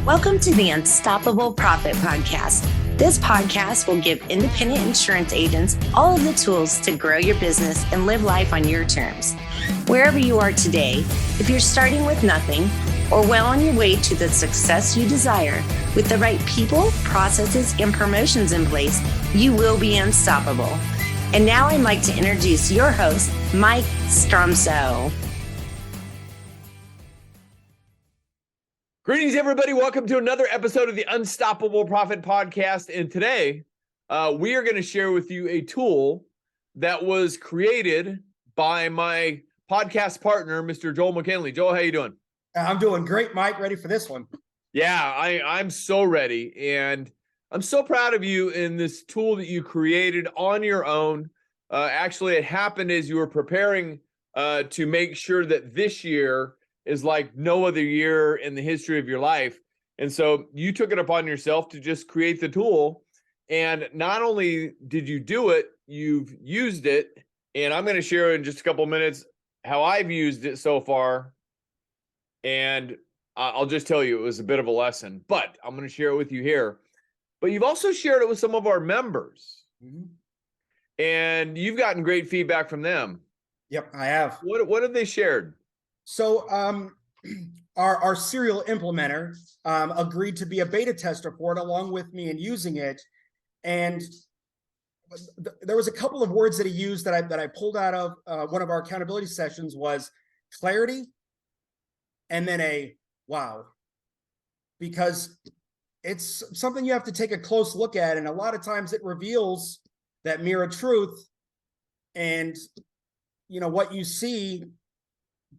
Welcome to the Unstoppable Profit Podcast. This podcast will give independent insurance agents all of the tools to grow your business and live life on your terms. Wherever you are today, if you're starting with nothing or well on your way to the success you desire, with the right people, processes, and promotions in place, you will be unstoppable. And now I'd like to introduce your host, Mike Stromsoe. Greetings, everybody. Welcome to another episode of the Unstoppable Profit Podcast. And today, we are going to share with you a tool that was created by my podcast partner, Mr. Joel McKinley. Joel, how you doing? I'm doing great, Mike. Ready for this one? Yeah, I'm so ready. And I'm so proud of you in this tool that you created on your own. Actually, it happened as you were preparing to make sure that this year is like no other year in the history of your life. And so you took it upon yourself to just create the tool. And not only did you do it, you've used it. And I'm going to share in just a couple of minutes how I've used it so far. And I'll just tell you, it was a bit of a lesson, but I'm going to share it with you here. But you've also shared it with some of our members. Mm-hmm. And you've gotten great feedback from them. Yep, I have. What have they shared? So our serial implementer agreed to be a beta tester for it along with me and using it. And there was a couple of words that he used that I pulled out of one of our accountability sessions was clarity and then a wow, because it's something you have to take a close look at. And a lot of times it reveals that mirror truth, and you know what you see,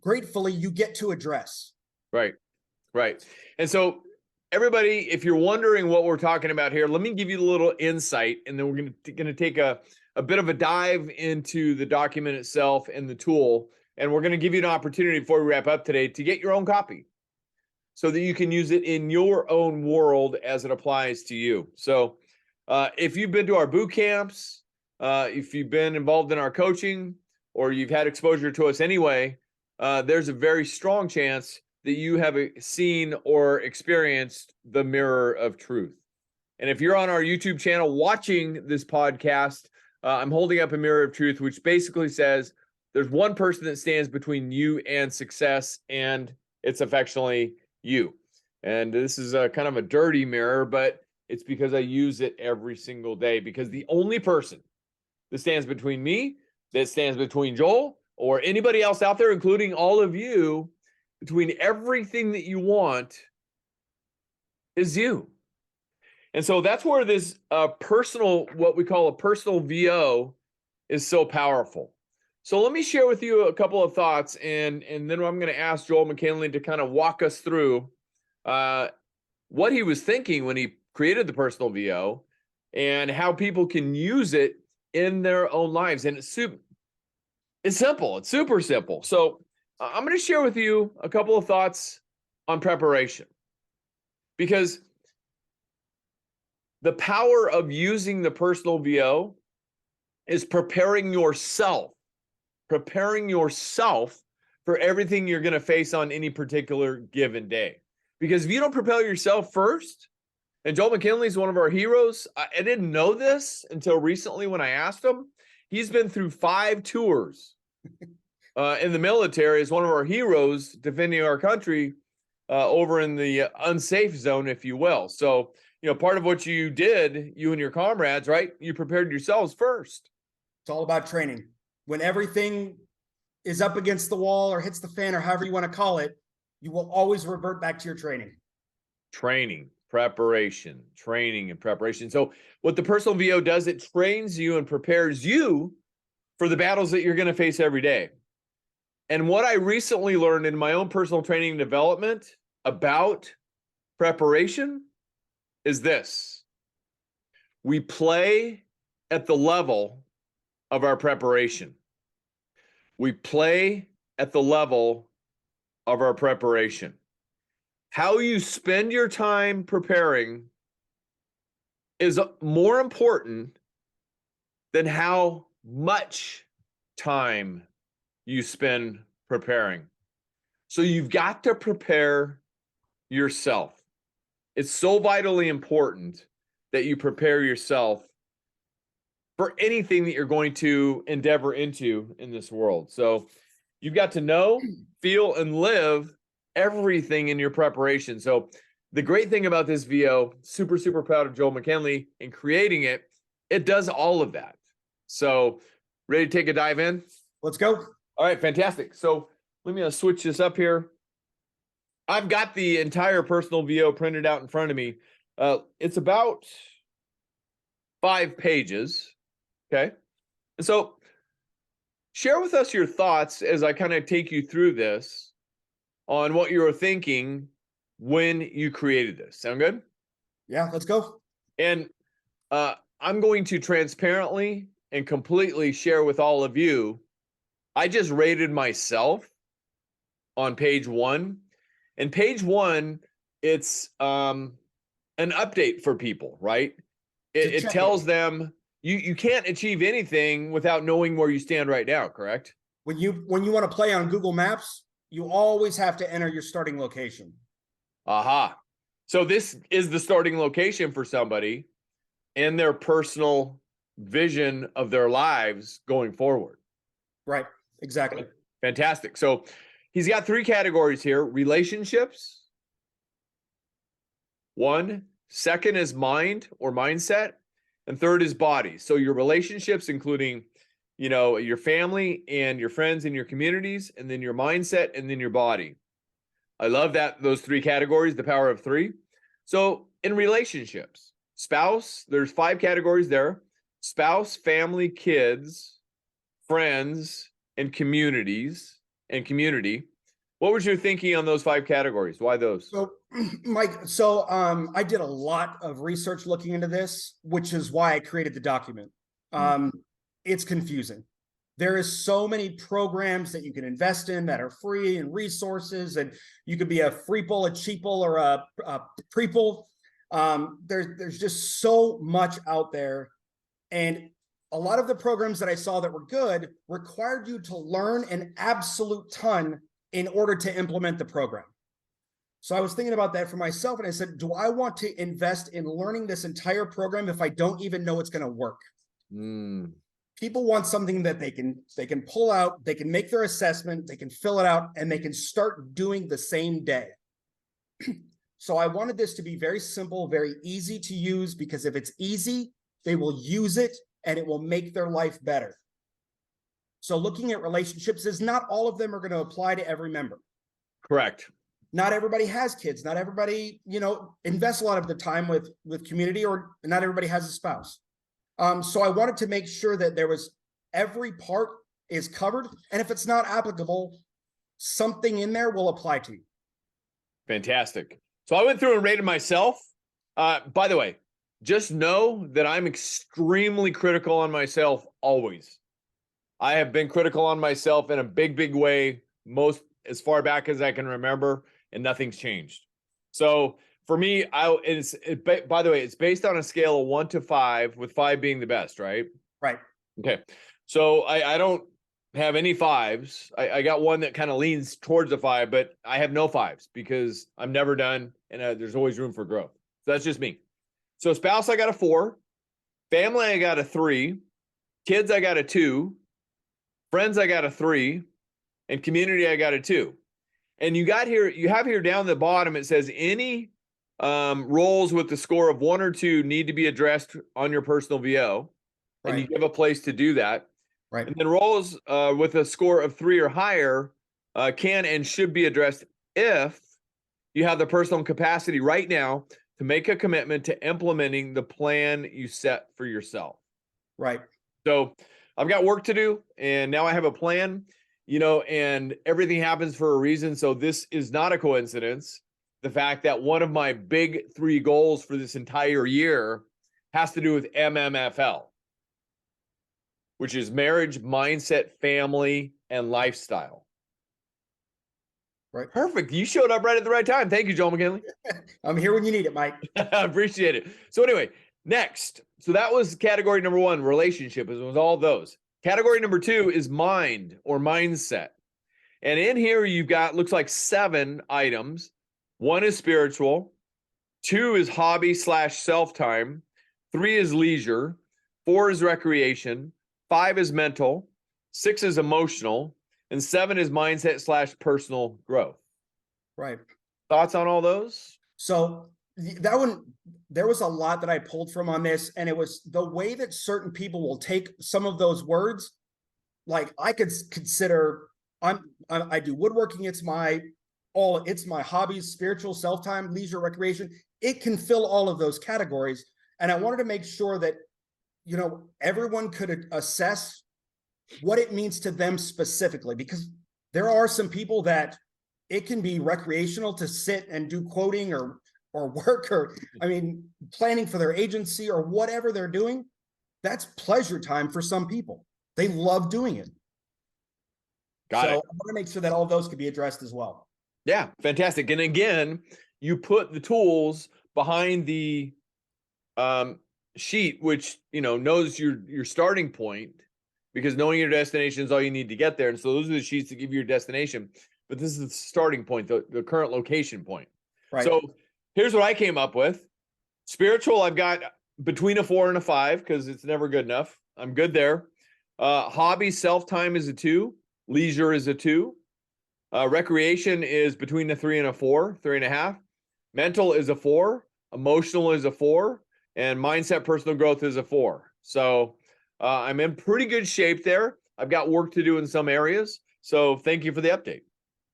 gratefully you get to address. Right. And so everybody, if you're wondering what we're talking about here, let me give you a little insight, and then we're going to take a bit of a dive into the document itself and the tool. And we're going to give you an opportunity before we wrap up today to get your own copy so that you can use it in your own world as it applies to you. So if you've been to our boot camps, if you've been involved in our coaching, or you've had exposure to us anyway, there's a very strong chance that you have seen or experienced the mirror of truth. And if you're on our YouTube channel watching this podcast, I'm holding up a mirror of truth, which basically says there's one person that stands between you and success, and it's affectionately you. And this is a kind of a dirty mirror, but it's because I use it every single day, because the only person that stands between me, that stands between Joel, or anybody else out there, including all of you, between everything that you want is you. And so that's where this personal, what we call a personal VO, is so powerful. So let me share with you a couple of thoughts, and then I'm going to ask Joel McKinley to kind of walk us through what he was thinking when he created the personal VO and how people can use it in their own lives. And it's simple. It's super simple. So I'm going to share with you a couple of thoughts on preparation, because the power of using the personal VO is preparing yourself for everything you're going to face on any particular given day. Because if you don't prepare yourself first, and Joel McKinley is one of our heroes, I didn't know this until recently when I asked him. He's been through 5 tours in the military as one of our heroes defending our country over in the unsafe zone, if you will. So, you know, part of what you did, you and your comrades, right? You prepared yourselves first. It's all about training. When everything is up against the wall or hits the fan, or however you want to call it, you will always revert back to your training. Training and preparation. So what the personal VO does, it trains you and prepares you for the battles that you're going to face every day. And what I recently learned in my own personal training and development about preparation is this: we play at the level of our preparation. How you spend your time preparing is more important than how much time you spend preparing. So you've got to prepare yourself. it's so vitally important that you prepare yourself for anything that you're going to endeavor into in this world. So you've got to know, feel, and live everything in your preparation. So the great thing about this VO, super, super proud of Joel McKinley in creating it. It does all of that. So ready to take a dive in? Let's go. All right, fantastic. So let me switch this up here. I've got the entire personal VO printed out in front of me. It's about 5 pages. Okay. And so share with us your thoughts as I kind of take you through this on what you were thinking when you created this. Sound good? Yeah, let's go. And I'm going to transparently and completely share with all of you. I just rated myself on page 1. And page 1, it's an update for people, right? It tells them you can't achieve anything without knowing where you stand right now, correct? When you want to play on Google Maps, you always have to enter your starting location. Aha. So this is the starting location for somebody and their personal vision of their lives going forward. Right. Exactly. Fantastic. So he's got 3 categories here: relationships. 1, second is mind or mindset, and 3rd is body. So your relationships, including, your family and your friends and your communities, and then your mindset, and then your body. I love that, those 3 categories, the power of 3. So in relationships, spouse, there's 5 categories there: spouse, family, kids, friends, and communities, and community. What was your thinking on those 5 categories? Why those? So, Mike, I did a lot of research looking into this, which is why I created the document. It's confusing. There is so many programs that you can invest in that are free and resources, and you could be a freeple, a cheaple, or a preeple. There's just so much out there. And a lot of the programs that I saw that were good required you to learn an absolute ton in order to implement the program. So I was thinking about that for myself, and I said, do I want to invest in learning this entire program if I don't even know it's going to work? People want something that they can pull out, they can make their assessment, they can fill it out, and they can start doing the same day. So I wanted this to be very simple, very easy to use, because if it's easy, they will use it and it will make their life better. So looking at relationships is not all of them are going to apply to every member. Correct. Not everybody has kids. Not everybody, invests a lot of the time with community, or not everybody has a spouse. So I wanted to make sure that every part is covered. And if it's not applicable, something in there will apply to you. Fantastic. So I went through and rated myself. By the way, just know that I'm extremely critical on myself always. I have been critical on myself in a big, big way, as far back as I can remember, and nothing's changed. So for me, by the way, it's based on a scale of 1 to 5, with 5 being the best, right? Right. Okay. So I don't have any 5s. I got one that kind of leans towards a 5, but I have no 5s because I'm never done, and there's always room for growth. So that's just me. So spouse, I got a 4. Family, I got a 3. Kids, I got a 2. Friends, I got a 3. And community, I got a 2. And you have here down the bottom, it says any roles with the score of 1 or 2 need to be addressed on your personal VO. Right. And you give a place to do that. Right. And then roles with a score of 3 or higher can and should be addressed if you have the personal capacity right now to make a commitment to implementing the plan you set for yourself. Right. So I've got work to do, and now I have a plan, and everything happens for a reason. So this is not a coincidence. The fact that one of my big 3 goals for this entire year has to do with MMFL, which is marriage, mindset, family, and lifestyle. Right. Perfect. You showed up right at the right time. Thank you, Joel McKinley. I'm here when you need it, Mike. I appreciate it. So anyway, next. So that was category number 1, relationship. It was all those. Category number 2 is mind or mindset. And in here, you've got, looks like 7 items. 1 is spiritual. 2 is hobby / self-time. 3 is leisure. 4 is recreation. 5 is mental. 6 is emotional. And 7 is mindset / personal growth. Right. Thoughts on all those? So that one, there was a lot that I pulled from on this, and it was the way that certain people will take some of those words. Like I could consider, I do woodworking. It's my hobbies, spiritual, self-time, leisure, recreation. It can fill all of those categories. And I wanted to make sure that, everyone could assess what it means to them specifically, because there are some people that it can be recreational to sit and do quoting or work, or planning for their agency or whatever they're doing. That's pleasure time for some people. They love doing it. Got it. I want to make sure that all those could be addressed as well. Yeah, fantastic. And again, you put the tools behind the sheet, which knows your starting point, because knowing your destination is all you need to get there. And so those are the sheets that give you your destination. But this is the starting point, the current location point. Right. So here's what I came up with. Spiritual, I've got between a 4 and a 5 because it's never good enough. I'm good there. Hobby, self-time is a 2. Leisure is a 2. Recreation is between a 3 and a 4, 3.5. Mental is a 4. Emotional is a 4. And mindset, personal growth is a 4. So I'm in pretty good shape there. I've got work to do in some areas. So thank you for the update.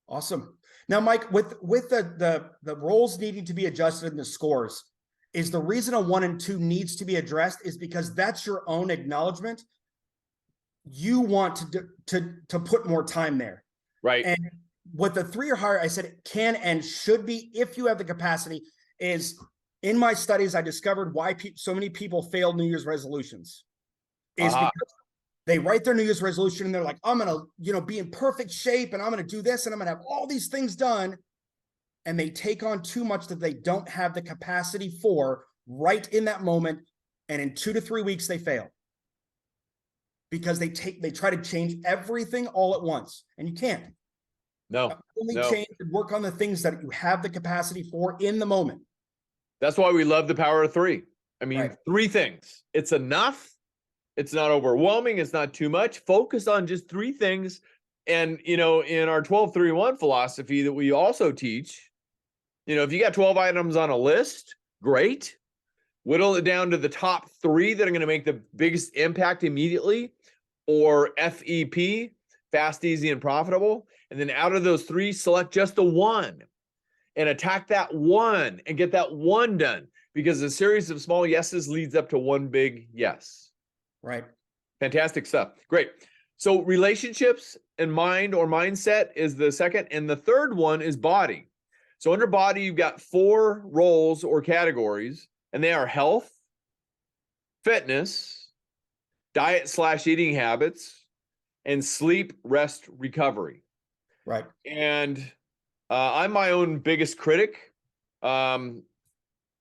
Awesome. Now, Mike, with the roles needing to be adjusted in the scores, is the reason a 1 and 2 needs to be addressed is because that's your own acknowledgement. You want to put more time there. Right. And with the 3 or higher, I said it can and should be, if you have the capacity. Is in my studies, I discovered why so many people fail New Year's resolutions is because they write their New Year's resolution and they're like, I'm going to, be in perfect shape and I'm going to do this and I'm going to have all these things done. And they take on too much that they don't have the capacity for right in that moment. And in 2 to 3 weeks, they fail because they try to change everything all at once, and you can't. No. Change and work on the things that you have the capacity for in the moment. That's why we love the power of 3. Right. 3 things. It's enough. It's not overwhelming. It's not too much. Focus on just 3 things. And, in our 12-3-1 philosophy that we also teach, if you got 12 items on a list, great. Whittle it down to the top 3 that are going to make the biggest impact immediately, or FEP, fast, easy, and profitable. And then out of those 3, select just the 1 and attack that 1 and get that 1 done, because a series of small yeses leads up to one big yes. Right. Fantastic stuff. Great. So relationships and mind or mindset is the second. And the third one is body. So under body, you've got 4 roles or categories, and they are health, fitness, diet / eating habits, and sleep, rest, recovery. Right. And I'm my own biggest critic. I'm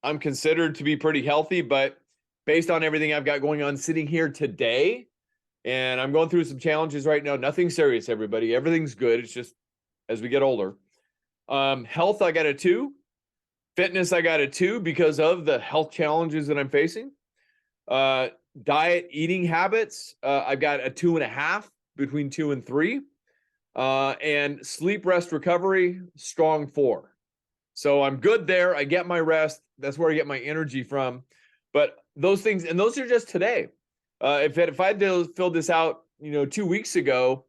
considered to be pretty healthy, but based on everything I've got going on sitting here today, and I'm going through some challenges right now, nothing serious, everybody. Everything's good. It's just as we get older. Health, I got a 2. Fitness, I got a 2 because of the health challenges that I'm facing. Diet, eating habits, I've got a 2.5, between 2 and 3. And sleep, rest, recovery, strong 4. So I'm good there. I get my rest. That's where I get my energy from. But those things, and those are just today. If I had filled this out, 2 weeks ago,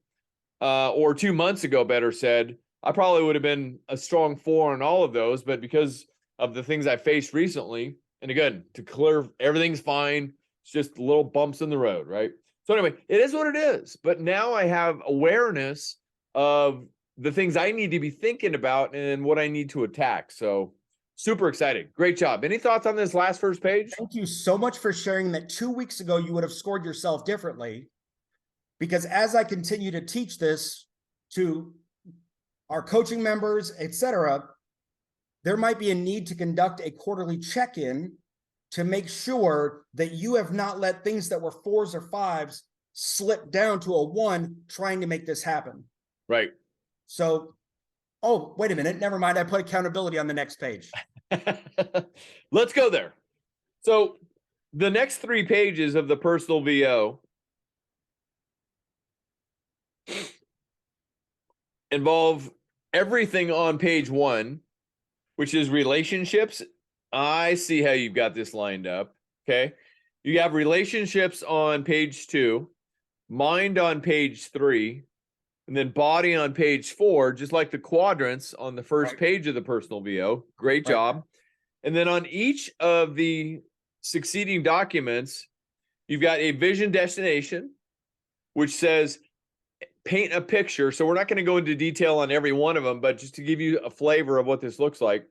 or 2 months ago, better said, I probably would have been a strong 4 on all of those. But because of the things I faced recently, and again, to clear, everything's fine. It's just little bumps in the road, right? So anyway, it is what it is. But now I have awareness of the things I need to be thinking about and what I need to attack. So super exciting. Great job. Any thoughts on this first page? Thank you so much for sharing that 2 weeks ago you would have scored yourself differently, because as I continue to teach this to our coaching members, etc., there might be a need to conduct a quarterly check-in to make sure that you have not let things that were 4s or 5s slip down to a 1 trying to make this happen. Right. So, oh, wait a minute. Never mind. I put accountability on the next page. Let's go there. So the next 3 pages of the personal VO involve everything on page 1, which is relationships. I see how you've got this lined up. Okay. You have relationships on page 2, mind on page 3, and then body on page 4, just like the quadrants on the first page of the personal VO. Great job. And then on each of the succeeding documents, you've got a vision destination, which says paint a picture. So we're not going to go into detail on every one of them, but just to give you a flavor of what this looks like,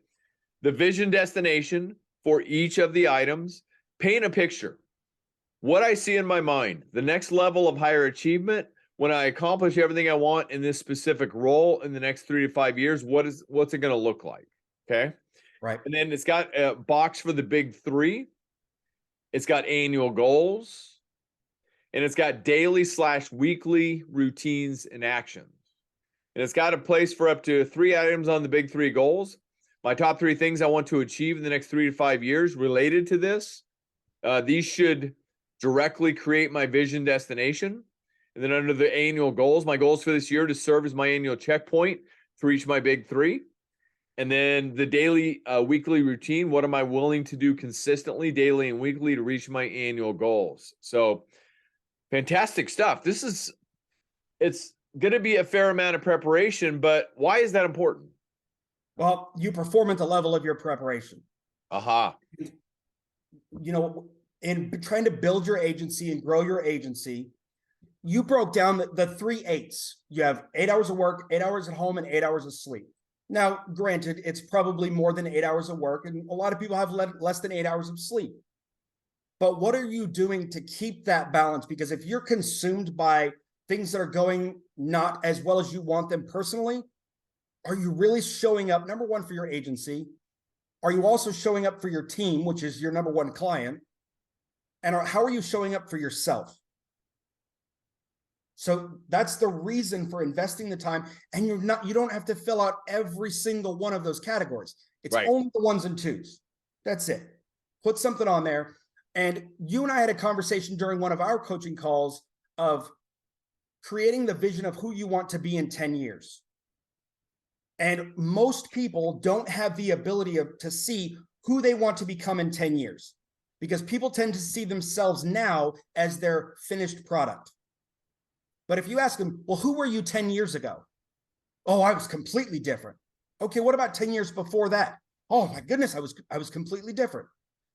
the vision destination for each of the items, paint a picture. What I see in my mind, the next level of higher achievement, when I accomplish everything I want in this specific role in the next 3 to 5 years, what's it going to look like? Okay. Right. And then it's got a box for the big 3. It's got annual goals, and it's got daily/weekly routines and actions. And it's got a place for up to 3 items on the big 3 goals. My top 3 things I want to achieve in the next 3 to 5 years related to this. These should directly create my vision destination. And then under the annual goals, my goals for this year to serve as my annual checkpoint to reach my big 3. And then the daily, weekly routine, what am I willing to do consistently, daily and weekly, to reach my annual goals? So fantastic stuff. It's going to be a fair amount of preparation, but why is that important? Well, you perform at the level of your preparation. Aha. You know, in trying to build your agency and grow your agency, you broke down the 3 8s. You have 8 hours of work, 8 hours at home, and 8 hours of sleep. Now, granted, it's probably more than 8 hours of work, and a lot of people have less than 8 hours of sleep. But what are you doing to keep that balance? Because if you're consumed by things that are going not as well as you want them personally, are you really showing up, number one, for your agency? Are you also showing up for your team, which is your number one client? And how are you showing up for yourself? So that's the reason for investing the time. And you don't have to fill out every single one of those categories. It's only the 1s and 2s. That's it. Put something on there. And you and I had a conversation during one of our coaching calls of creating the vision of who you want to be in 10 years. And most people don't have the ability to see who they want to become in 10 years, because people tend to see themselves now as their finished product. But if you ask them, well, who were you 10 years ago? Oh, I was completely different. Okay, what about 10 years before that? Oh my goodness, I was completely different.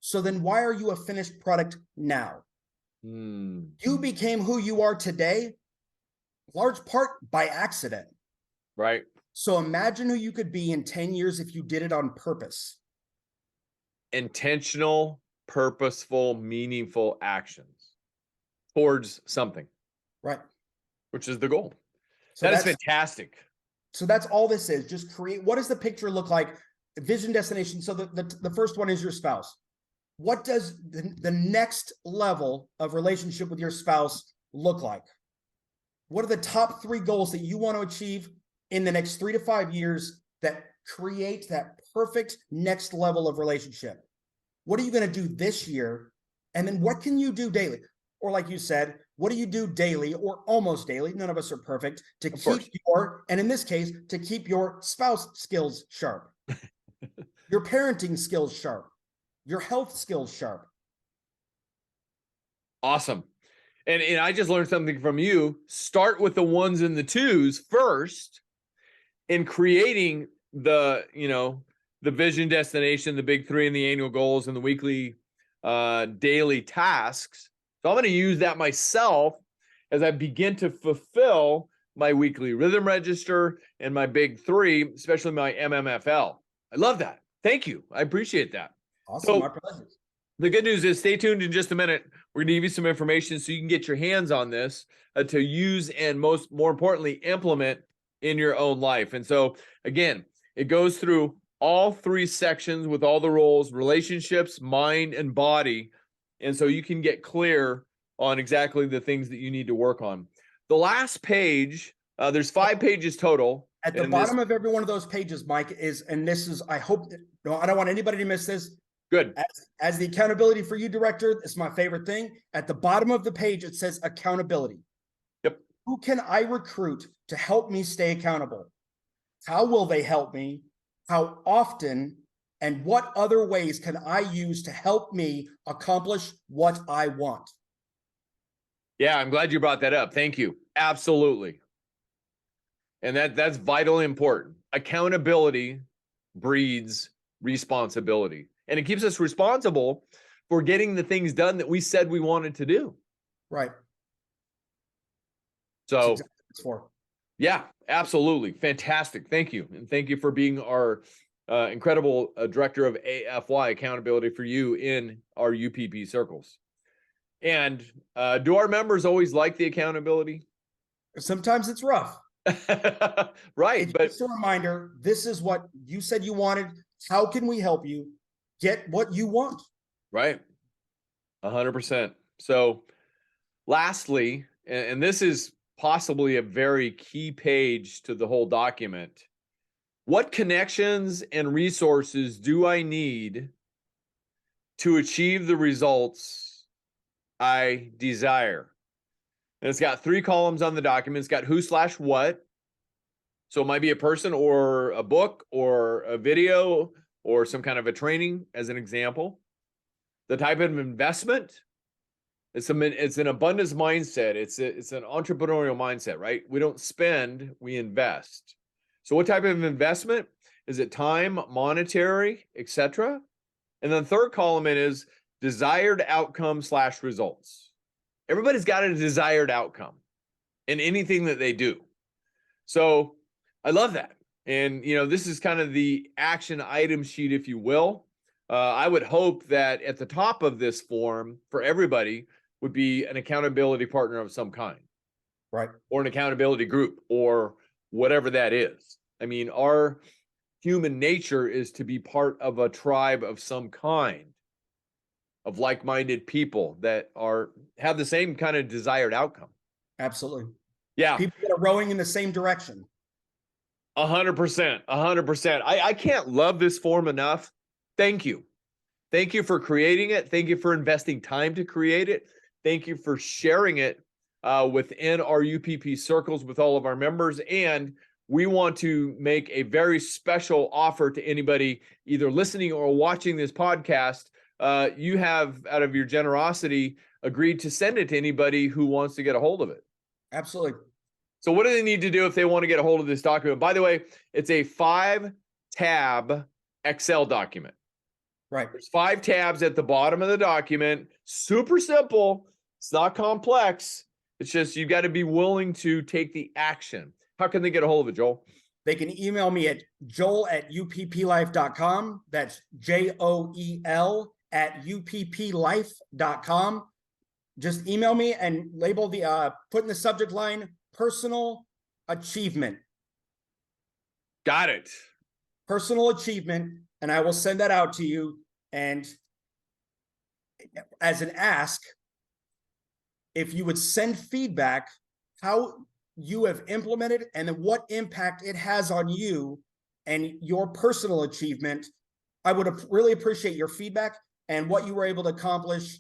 So then why are you a finished product now? You became who you are today, large part by accident. Right. So imagine who you could be in 10 years if you did it on purpose. Intentional, purposeful, meaningful actions towards something. Right. Which is the goal. So that is fantastic. So that's all this is. Just create. What does the picture look like? Vision destination. So the first one is your spouse. What does the next level of relationship with your spouse look like? What are the top 3 goals that you want to achieve in the next 3 to 5 years that create that perfect next level of relationship? What are you going to do this year? And then what can you do daily? Or like you said, what do you do daily or almost daily? None of us are perfect, to keep and in this case, to keep your spouse skills sharp, your parenting skills sharp, your health skills sharp. Awesome. And I just learned something from you. Start with the 1s and the 2s first in creating the vision destination, the big 3 and the annual goals and the weekly daily tasks. So I'm going to use that myself as I begin to fulfill my weekly rhythm register and my big 3, especially my MMFL. I love that. Thank you. I appreciate that. Awesome. My pleasure. The good news is, stay tuned in just a minute. We're going to give you some information so you can get your hands on this to use and more importantly, implement in your own life. And so again, it goes through all 3 sections with all the roles: relationships, mind, and body. And so you can get clear on exactly the things that you need to work on. The last page, there's 5 pages total. At the bottom of every one of those pages, Mike, is, and this is, I hope No, I don't want anybody to miss this. Good. As the accountability for you director, it's my favorite thing. At the bottom of the page, it says accountability. Yep. Who can I recruit to help me stay accountable? How will they help me? How often? And what other ways can I use to help me accomplish what I want? Yeah, I'm glad you brought that up. Thank you. Absolutely. And that's vitally important. Accountability breeds responsibility. And it keeps us responsible for getting the things done that we said we wanted to do. Right. So That's exactly what it's for. Yeah, absolutely. Fantastic. Thank you. And thank you for being our incredible director of AFY, accountability for you, in our UPP circles. And do our members always like the accountability? Sometimes it's rough. Right. It's But just a reminder, this is what you said you wanted. How can we help you get what you want? right. 100%. So lastly, and this is possibly a very key page to the whole document, what connections and resources do I need to achieve the results I desire? And it's got 3 columns on the document. It's got who/what. So it might be a person or a book or a video or some kind of a training, as an example. The type of investment. It's an abundance mindset. It's an entrepreneurial mindset, right? We don't spend, we invest. So what type of investment? Is it time, monetary, etc.? And then the third column is desired outcome/results. Everybody's got a desired outcome in anything that they do. So I love that. And, this is kind of the action item sheet, if you will. I would hope that at the top of this form for everybody would be an accountability partner of some kind. Right. Or an accountability group or whatever that is. I mean, our human nature is to be part of a tribe of some kind, of like-minded people that have the same kind of desired outcome. Absolutely. Yeah. People that are rowing in the same direction. 100%. 100%. I can't love this form enough. Thank you. Thank you for creating it. Thank you for investing time to create it. Thank you for sharing it within our UPP circles with all of our members. And we want to make a very special offer to anybody either listening or watching this podcast. You have, out of your generosity, agreed to send it to anybody who wants to get a hold of it. Absolutely. So what do they need to do if they want to get a hold of this document? By the way, it's a 5-tab Excel document. Right. There's 5 tabs at the bottom of the document. Super simple. It's not complex. It's just you got to be willing to take the action. How can they get a hold of it, Joel? They can email me at joel@upplife.com. That's JOEL@upplife.com. Just email me and label put in the subject line, personal achievement. Got it. Personal achievement. And I will send that out to you. And as an ask, if you would send feedback, how you have implemented and then what impact it has on you and your personal achievement, I would really appreciate your feedback and what you were able to accomplish.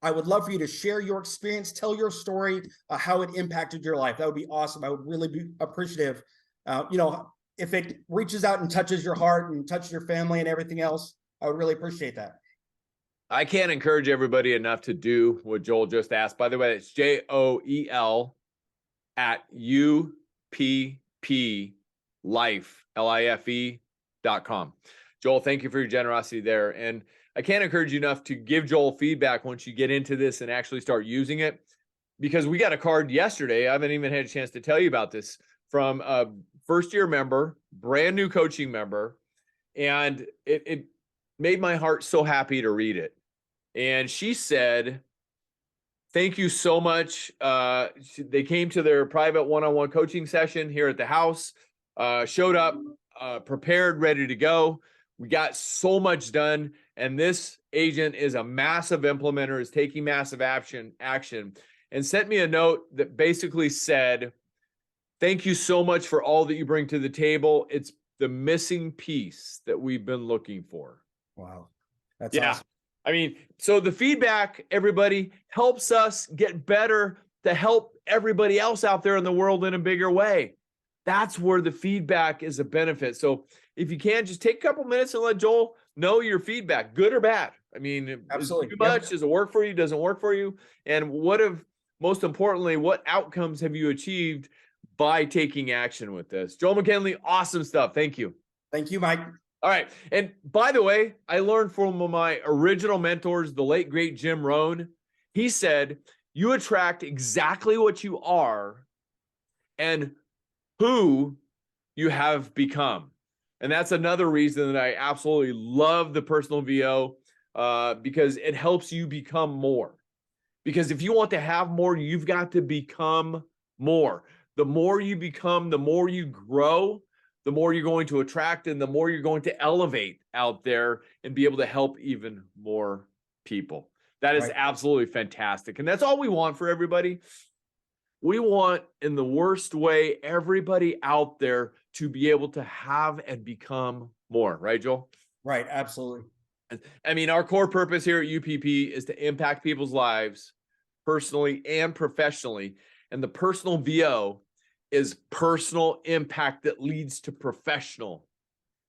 I would love for you to share your experience, tell your story, how it impacted your life. That would be awesome. I would really be appreciative. If it reaches out and touches your heart and touches your family and everything else, I would really appreciate that. I can't encourage everybody enough to do what Joel just asked. By the way, it's JOEL@UPPLife.com. Joel, thank you for your generosity there. And I can't encourage you enough to give Joel feedback once you get into this and actually start using it, because we got a card yesterday. I haven't even had a chance to tell you about this, from a first-year member, brand new coaching member. And it made my heart so happy to read it. And she said, thank you so much. They came to their private one-on-one coaching session here at the house, showed up, prepared, ready to go. We got so much done. And this agent is a massive implementer, is taking massive action, and sent me a note that basically said, thank you so much for all that you bring to the table. It's the missing piece that we've been looking for. Wow. That's awesome. I mean, so the feedback, everybody, helps us get better to help everybody else out there in the world in a bigger way. That's where the feedback is a benefit. So if you can, just take a couple minutes and let Joel know your feedback, good or bad. I mean, Absolutely. Too much? Does it work for you? Doesn't work for you? And most importantly, what outcomes have you achieved by taking action with this? Joel McKinley, awesome stuff. Thank you. Thank you, Mike. All right. And by the way, I learned from my original mentors, the late, great Jim Rohn. He said, you attract exactly what you are and who you have become. And that's another reason that I absolutely love the personal VO, because it helps you become more. Because if you want to have more, you've got to become more. The more you become, the more you grow, the more you're going to attract, and the more you're going to elevate out there and be able to help even more people. That is absolutely fantastic. And that's all we want for everybody. We want, in the worst way, everybody out there to be able to have and become more. Right, Joel? Right. Absolutely. I mean, our core purpose here at UPP is to impact people's lives personally and professionally. And the personal VO is personal impact that leads to professional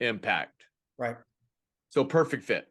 impact. Right. So perfect fit.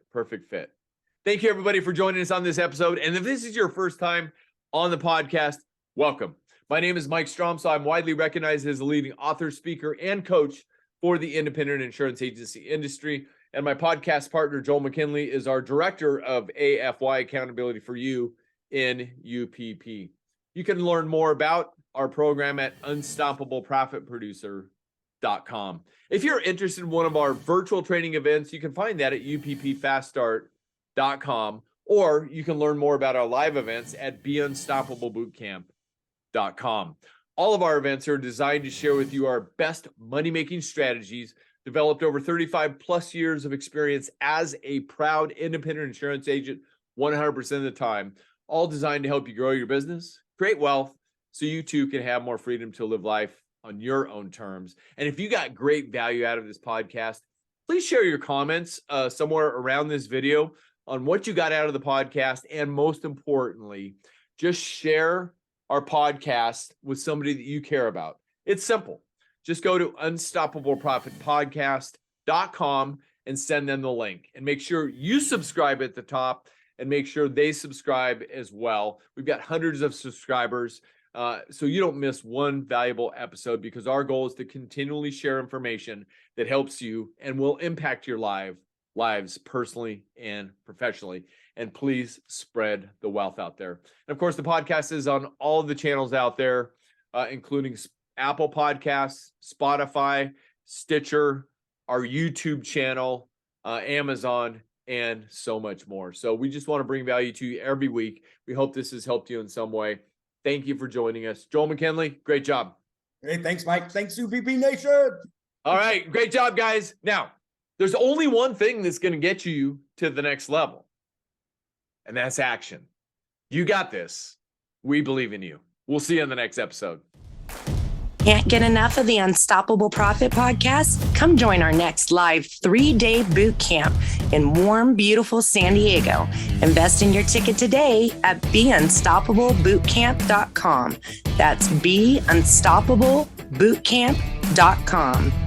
Thank you, everybody, for joining us on this episode. And if this is your first time on the podcast, welcome. My name is Mike Stromsoe. I'm widely recognized as a leading author, speaker, and coach for the independent insurance agency industry. And my podcast partner, Joel McKinley, is our director of AFY Accountability for You in UPP. You can learn more about our program at unstoppableprofitproducer.com. If you're interested in one of our virtual training events, you can find that at uppfaststart.com, or you can learn more about our live events at beunstoppable.bootcamp.com. All of our events are designed to share with you our best money-making strategies developed over 35 plus years of experience as a proud independent insurance agent 100% of the time, all designed to help you grow your business, create wealth, so you too can have more freedom to live life on your own terms. And if you got great value out of this podcast, please share your comments somewhere around this video on what you got out of the podcast. And most importantly, just share our podcast with somebody that you care about. It's simple. Just go to unstoppableprofitpodcast.com and send them the link. And make sure you subscribe at the top and make sure they subscribe as well. We've got hundreds of subscribers, so you don't miss one valuable episode, because our goal is to continually share information that helps you and will impact your lives personally and professionally. And please spread the wealth out there. And of course, the podcast is on all of the channels out there, including Apple Podcasts, Spotify, Stitcher, our YouTube channel, Amazon, and so much more. So we just want to bring value to you every week. We hope this has helped you in some way. Thank you for joining us. Joel McKinley, great job. Hey, thanks, Mike. Thanks, UPP Nation. All right, great job, guys. Now, there's only one thing that's going to get you to the next level, and that's action. You got this. We believe in you. We'll see you in the next episode. Can't get enough of the Unstoppable Profit podcast? Come join our next live 3-day boot camp in warm, beautiful San Diego. Invest in your ticket today at beunstoppableBootcamp.com. That's beunstoppableBootcamp.com.